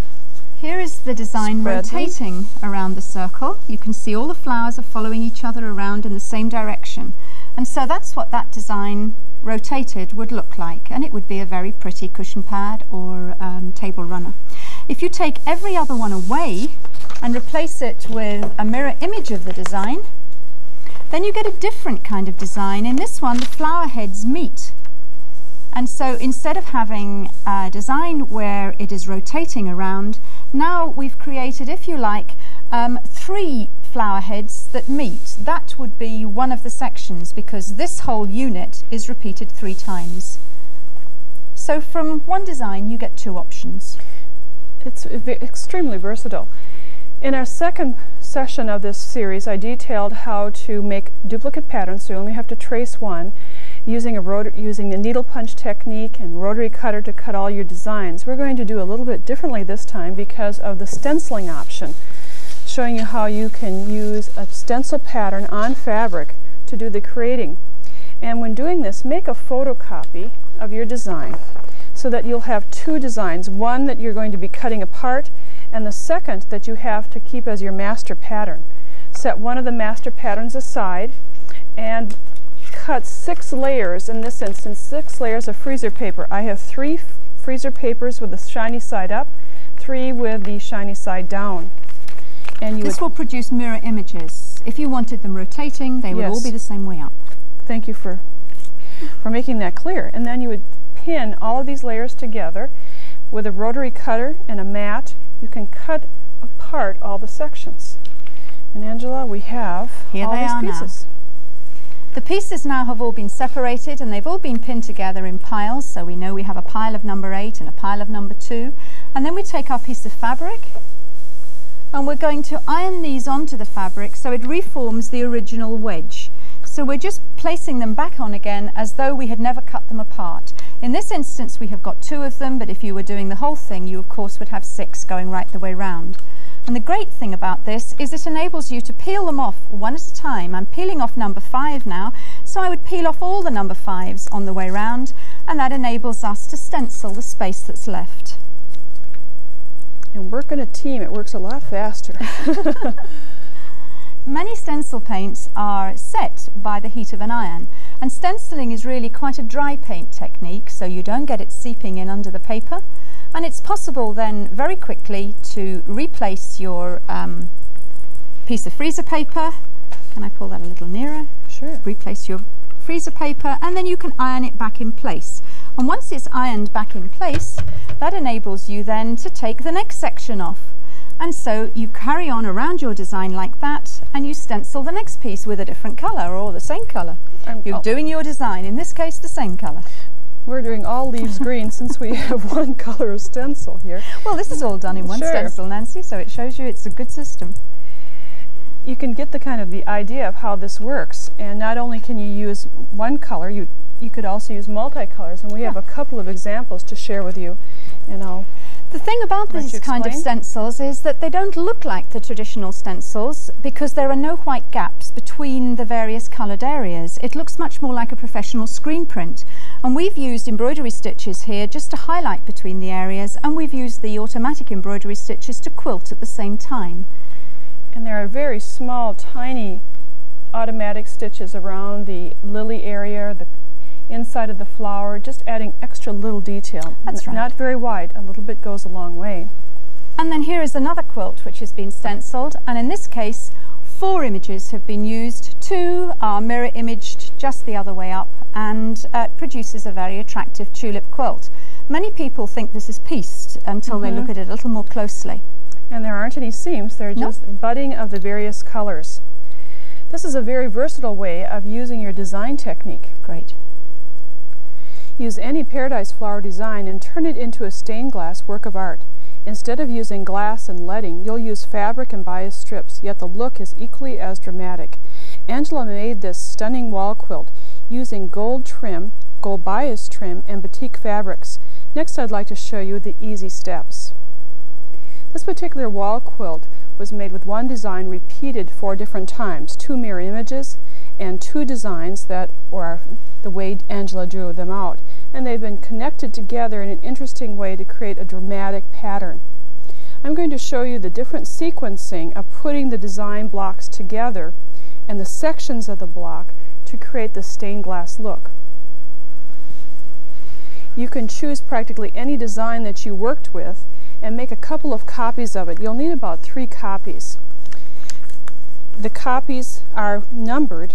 here is the design rotating around the circle. You can see all the flowers are following each other around in the same direction. And so that's what that design rotated would look like, and it would be a very pretty cushion pad or table runner. If you take every other one away and replace it with a mirror image of the design, then you get a different kind of design. In this one, the flower heads meet. And so instead of having a design where it is rotating around, now we've created, if you like, 3 flower heads that meet. That would be one of the sections, because this whole unit is repeated 3 times. So from one design you get 2 options. It's extremely versatile. In our second session of this series, I detailed how to make duplicate patterns, so you only have to trace one, using the needle punch technique and rotary cutter to cut all your designs. We're going to do a little bit differently this time because of the stenciling option, showing you how you can use a stencil pattern on fabric to do the creating. And when doing this, make a photocopy of your design so that you'll have 2 designs, one that you're going to be cutting apart and the second that you have to keep as your master pattern. Set one of the master patterns aside and cut 6 layers, in this instance 6 layers of freezer paper. I have 3 freezer papers with the shiny side up, 3 with the shiny side down. And this will produce mirror images. If you wanted them rotating, they would all be the same way up. Thank you for making that clear. And then you would pin all of these layers together with a rotary cutter and a mat. You can cut apart all the sections. And Angela, we have all these pieces. The pieces now have all been separated and they've all been pinned together in piles. So we know we have a pile of number 8 and a pile of number 2. And then we take our piece of fabric and we're going to iron these onto the fabric so it reforms the original wedge. So we're just placing them back on again as though we had never cut them apart. In this instance we have got 2 of them, but if you were doing the whole thing you of course would have 6 going right the way round. And the great thing about this is it enables you to peel them off one at a time. I'm peeling off number 5 now, so I would peel off all the number 5s on the way round, and that enables us to stencil the space that's left. And work in a team, it works a lot faster. Many stencil paints are set by the heat of an iron, and stenciling is really quite a dry paint technique, so you don't get it seeping in under the paper. And it's possible then very quickly to replace your piece of freezer paper. Can I pull that a little nearer? Sure. Replace your freezer paper and then you can iron it back in place. And once it's ironed back in place, that enables you then to take the next section off. And so you carry on around your design like that and you stencil the next piece with a different colour or the same colour. You're doing your design, in this case the same colour. We're doing all leaves green since we have one color of stencil here. Well, this is all done in one stencil, Nancy, so it shows you it's a good system. You can get the idea of how this works, and not only can you use one color, you could also use multicolors, and we have a couple of examples to share with you. And the thing about these kind of stencils is that they don't look like the traditional stencils because there are no white gaps between the various coloured areas. It looks much more like a professional screen print. And we've used embroidery stitches here just to highlight between the areas, and we've used the automatic embroidery stitches to quilt at the same time. And there are very small, tiny automatic stitches around the lily area, the inside of the flower, just adding extra little detail. That's right. Not very wide, a little bit goes a long way. And then here is another quilt which has been stenciled, and in this case 4 images have been used. 2 are mirror imaged just the other way up, and it produces a very attractive tulip quilt. Many people think this is pieced until they look at it a little more closely. And there aren't any seams, they're just budding of the various colors. This is a very versatile way of using your design technique. Great. Use any paradise flower design and turn it into a stained glass work of art. Instead of using glass and leading, you'll use fabric and bias strips, yet the look is equally as dramatic. Angela made this stunning wall quilt using gold trim, gold bias trim, and batik fabrics. Next, I'd like to show you the easy steps. This particular wall quilt was made with one design repeated 4 different times, 2 mirror images, and 2 designs that were the way Angela drew them out. And they've been connected together in an interesting way to create a dramatic pattern. I'm going to show you the different sequencing of putting the design blocks together and the sections of the block to create the stained glass look. You can choose practically any design that you worked with and make a couple of copies of it. You'll need about 3 copies. The copies are numbered,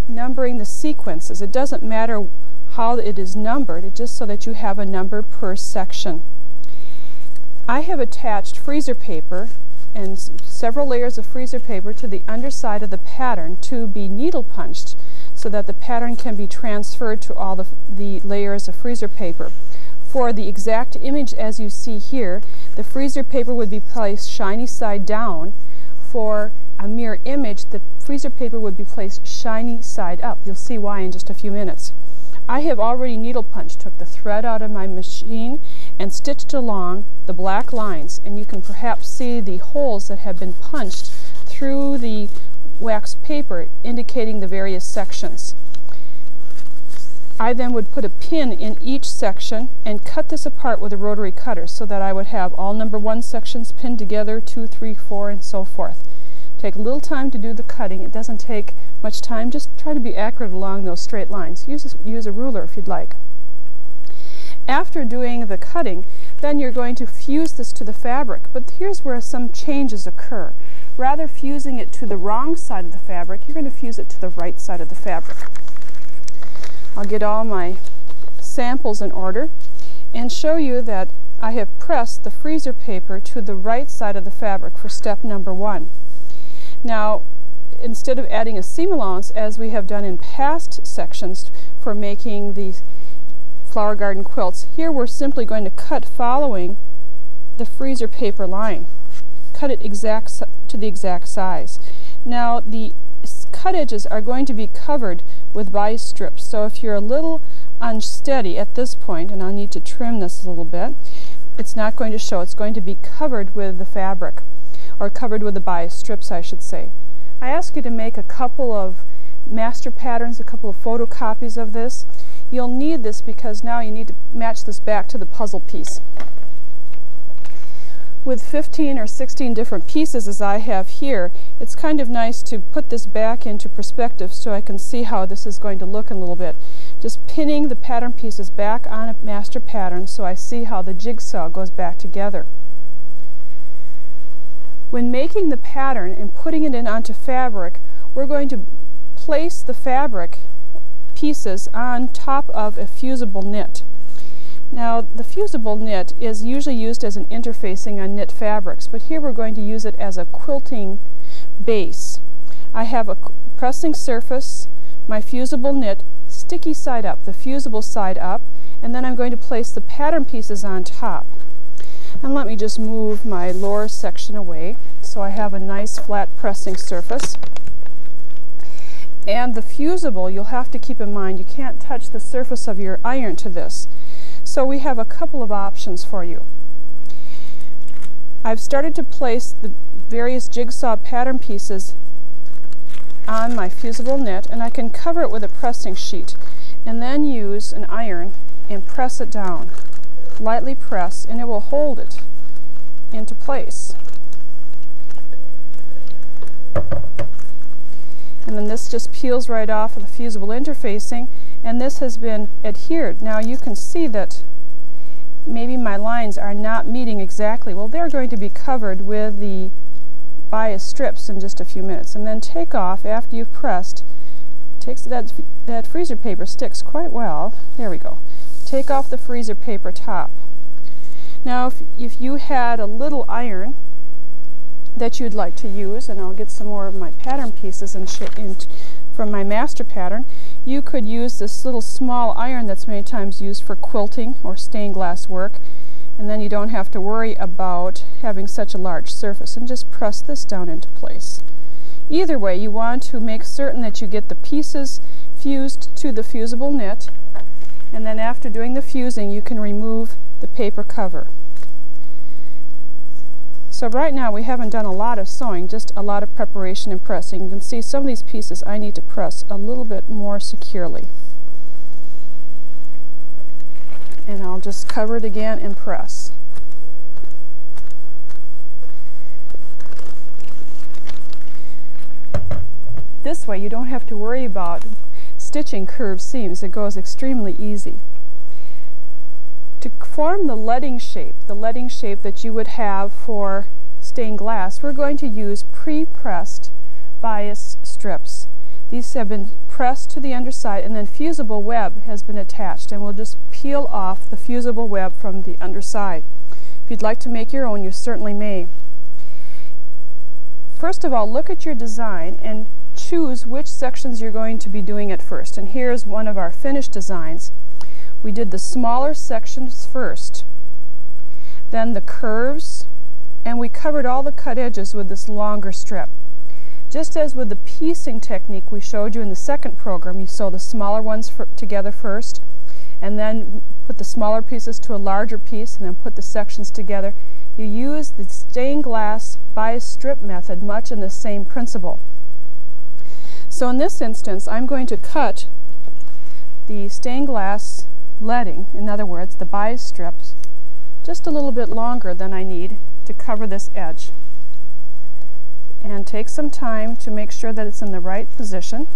numbering the sequences. It doesn't matter how it is numbered, it's just so that you have a number per section. I have attached freezer paper and several layers of freezer paper to the underside of the pattern to be needle punched so that the pattern can be transferred to all the layers of freezer paper. For the exact image as you see here, the freezer paper would be placed shiny side down. For a mirror image, the freezer paper would be placed shiny side up. You'll see why in just a few minutes. I have already needle punched, took the thread out of my machine and stitched along the black lines, and you can perhaps see the holes that have been punched through the wax paper indicating the various sections. I then would put a pin in each section and cut this apart with a rotary cutter so that I would have all number 1 sections pinned together, 2, 3, 4, and so forth. Take a little time to do the cutting. It doesn't take much time. Just try to be accurate along those straight lines. Use a ruler if you'd like. After doing the cutting, then you're going to fuse this to the fabric. But here's where some changes occur. Rather fusing it to the wrong side of the fabric, you're going to fuse it to the right side of the fabric. I'll get all my samples in order and show you that I have pressed the freezer paper to the right side of the fabric for step number 1. Now, instead of adding a seam allowance as we have done in past sections for making the flower garden quilts, here we're simply going to cut following the freezer paper line. Cut it to the exact size. Now, the cut edges are going to be covered with bias strips, so if you're a little unsteady at this point, and I'll need to trim this a little bit, it's not going to show. It's going to be covered with the fabric, or covered with the bias strips, I should say. I ask you to make a couple of master patterns, a couple of photocopies of this. You'll need this because now you need to match this back to the puzzle piece. With 15 or 16 different pieces as I have here, it's kind of nice to put this back into perspective so I can see how this is going to look in a little bit. Just pinning the pattern pieces back on a master pattern so I see how the jigsaw goes back together. When making the pattern and putting it in onto fabric, we're going to place the fabric pieces on top of a fusible knit. Now, the fusible knit is usually used as an interfacing on knit fabrics, but here we're going to use it as a quilting base. I have a pressing surface, my fusible knit, sticky side up, the fusible side up, and then I'm going to place the pattern pieces on top. And let me just move my lower section away so I have a nice flat pressing surface. And the fusible, you'll have to keep in mind, you can't touch the surface of your iron to this. So we have a couple of options for you. I've started to place the various jigsaw pattern pieces on my fusible knit, and I can cover it with a pressing sheet and then use an iron and press it down. Lightly press, and it will hold it into place. this just peels right off of the fusible interfacing, and this has been adhered. Now you can see that maybe my lines are not meeting exactly. Well, they're going to be covered with the bias strips in just a few minutes. And then take off after you've pressed. That freezer paper sticks quite well. There we go. Take off the freezer paper top. Now if you had a little iron that you'd like to use, and I'll get some more of my pattern pieces from my master pattern, you could use this little small iron that's many times used for quilting or stained glass work, and then you don't have to worry about having such a large surface, and just press this down into place. Either way, you want to make certain that you get the pieces fused to the fusible knit, and then after doing the fusing you can remove the paper cover. So right now we haven't done a lot of sewing, just a lot of preparation and pressing. You can see some of these pieces I need to press a little bit more securely. And I'll just cover it again and press. This way you don't have to worry about stitching curved seams. It goes extremely easy. To form the leading shape that you would have for stained glass, we're going to use pre-pressed bias strips. These have been pressed to the underside, and then fusible web has been attached, and we'll just peel off the fusible web from the underside. If you'd like to make your own, you certainly may. First of all, look at your design and choose which sections you're going to be doing at first. And here's one of our finished designs. We did the smaller sections first, then the curves, and we covered all the cut edges with this longer strip. Just as with the piecing technique we showed you in the second program, you sew the smaller ones together first, and then put the smaller pieces to a larger piece, and then put the sections together. You use the stained glass bias strip method much in the same principle. So in this instance, I'm going to cut the stained glass leading, in other words, the bias strips, just a little bit longer than I need to cover this edge. And take some time to make sure that it's in the right position.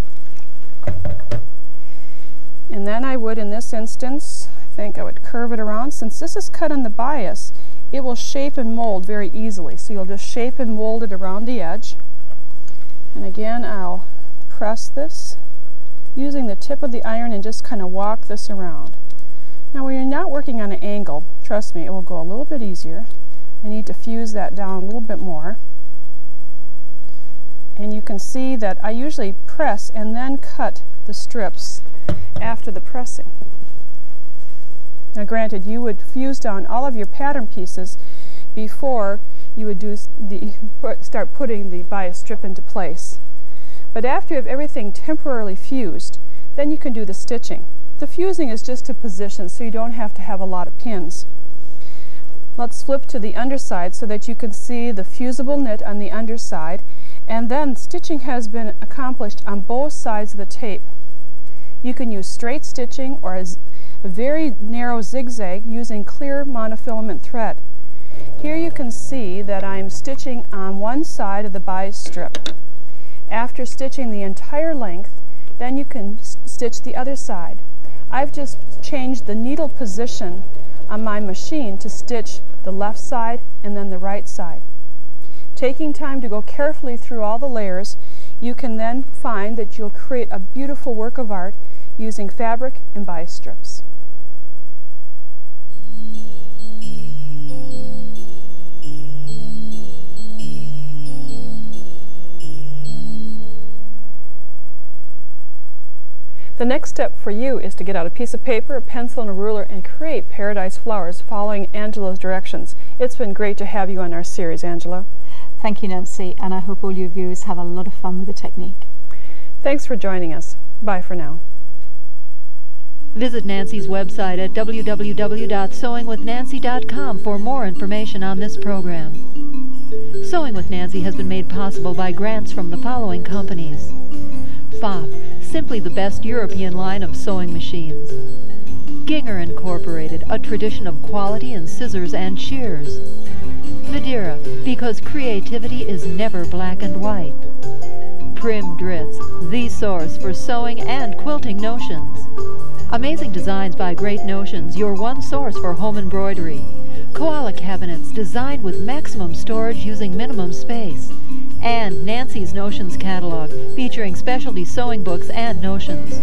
And then I would, in this instance, I think I would curve it around. Since this is cut on the bias, it will shape and mold very easily. So you'll just shape and mold it around the edge. And again, I'll press this using the tip of the iron and just kind of walk this around. Now when you're not working on an angle, trust me, it will go a little bit easier. I need to fuse that down a little bit more. And you can see that I usually press and then cut the strips after the pressing. Now granted, you would fuse down all of your pattern pieces before you would start putting the bias strip into place. But after you have everything temporarily fused, then you can do the stitching. The fusing is just to position, so you don't have to have a lot of pins. Let's flip to the underside so that you can see the fusible knit on the underside, and then stitching has been accomplished on both sides of the tape. You can use straight stitching or a very narrow zigzag using clear monofilament thread. Here you can see that I'm stitching on one side of the bias strip. After stitching the entire length, then you can stitch the other side. I've just changed the needle position on my machine to stitch the left side and then the right side. Taking time to go carefully through all the layers, you can then find that you'll create a beautiful work of art using fabric and bias strips. The next step for you is to get out a piece of paper, a pencil, and a ruler and create paradise flowers following Angela's directions. It's been great to have you on our series, Angela. Thank you, Nancy, and I hope all your viewers have a lot of fun with the technique. Thanks for joining us. Bye for now. Visit Nancy's website at www.sewingwithnancy.com for more information on this program. Sewing with Nancy has been made possible by grants from the following companies: PFAFF, simply the best European line of sewing machines; Ginger Incorporated, a tradition of quality in scissors and shears; Madeira, because creativity is never black and white; Trim Dritz, the source for sewing and quilting notions. Amazing designs by Great Notions, your one source for home embroidery. Koala cabinets designed with maximum storage using minimum space. And Nancy's Notions catalog, featuring specialty sewing books and notions.